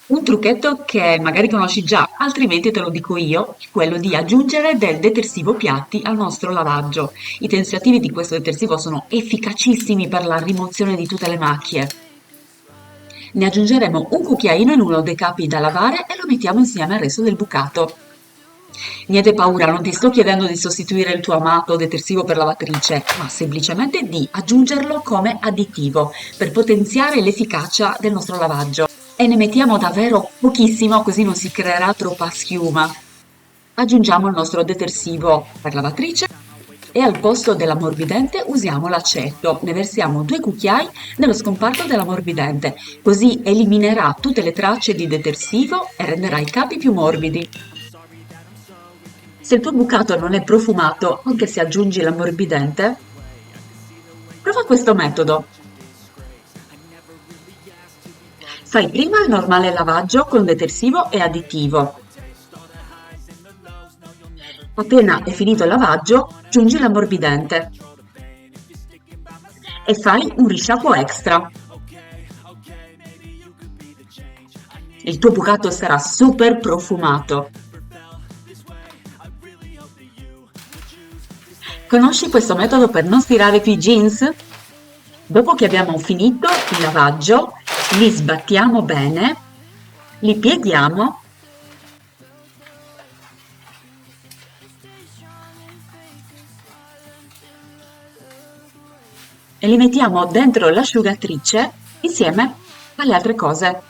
Un trucchetto che magari conosci già, altrimenti te lo dico io, è quello di aggiungere del detersivo piatti al nostro lavaggio. I tensioattivi di questo detersivo sono efficacissimi per la rimozione di tutte le macchie. Ne aggiungeremo un cucchiaino in uno dei capi da lavare e lo mettiamo insieme al resto del bucato. Niente paura, non ti sto chiedendo di sostituire il tuo amato detersivo per lavatrice, ma semplicemente di aggiungerlo come additivo per potenziare l'efficacia del nostro lavaggio. E ne mettiamo davvero pochissimo, così non si creerà troppa schiuma. Aggiungiamo il nostro detersivo per lavatrice e al posto dell'ammorbidente usiamo l'aceto. Ne versiamo 2 cucchiai nello scomparto dell'ammorbidente, così eliminerà tutte le tracce di detersivo e renderà i capi più morbidi. Se il tuo bucato non è profumato, anche se aggiungi l'ammorbidente, prova questo metodo. Fai prima il normale lavaggio con detersivo e additivo. Appena è finito il lavaggio, aggiungi l'ammorbidente e fai un risciacquo extra. Il tuo bucato sarà super profumato. Conosci questo metodo per non stirare più i jeans? Dopo che abbiamo finito il lavaggio, li sbattiamo bene, li pieghiamo e li mettiamo dentro l'asciugatrice insieme alle altre cose.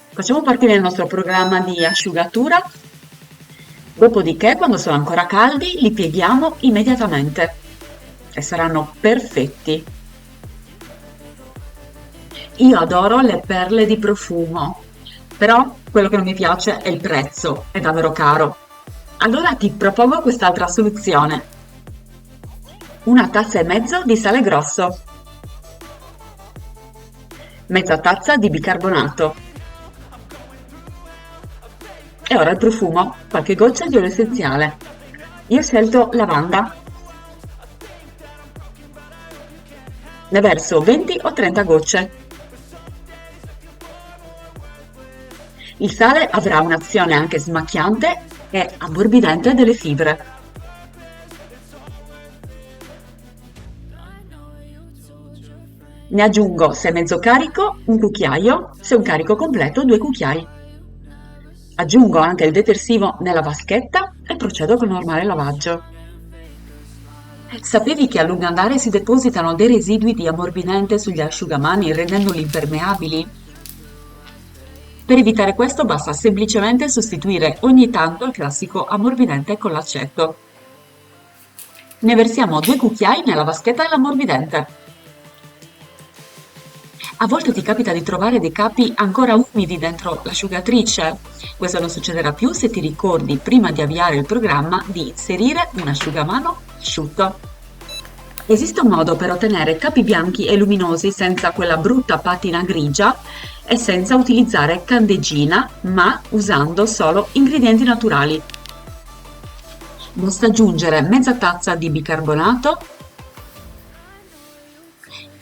Facciamo partire il nostro programma di asciugatura, dopodiché quando sono ancora caldi li pieghiamo immediatamente e saranno perfetti. Io adoro le perle di profumo, però quello che non mi piace è il prezzo, è davvero caro. Allora ti propongo quest'altra soluzione. 1,5 tazze di sale grosso, mezza tazza di bicarbonato e ora il profumo, qualche goccia di olio essenziale. Io ho scelto lavanda. Ne verso 20 o 30 gocce. Il sale avrà un'azione anche smacchiante e ammorbidente delle fibre. Ne aggiungo, se mezzo carico, un cucchiaio, se un carico completo, 2 cucchiai. Aggiungo anche il detersivo nella vaschetta e procedo col normale lavaggio. Sapevi che a lungo andare si depositano dei residui di ammorbidente sugli asciugamani rendendoli impermeabili? Per evitare questo basta semplicemente sostituire ogni tanto il classico ammorbidente con l'aceto. Ne versiamo 2 cucchiai nella vaschetta dell'ammorbidente. A volte ti capita di trovare dei capi ancora umidi dentro l'asciugatrice. Questo non succederà più se ti ricordi prima di avviare il programma di inserire un asciugamano asciutto. Esiste un modo per ottenere capi bianchi e luminosi senza quella brutta patina grigia e senza utilizzare candeggina, ma usando solo ingredienti naturali. Basta aggiungere mezza tazza di bicarbonato,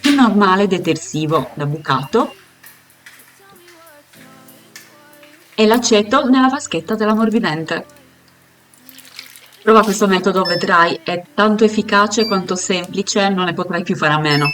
il normale detersivo da bucato e l'aceto nella vaschetta dell'ammorbidente. Prova questo metodo, vedrai, è tanto efficace quanto semplice, non ne potrai più fare a meno.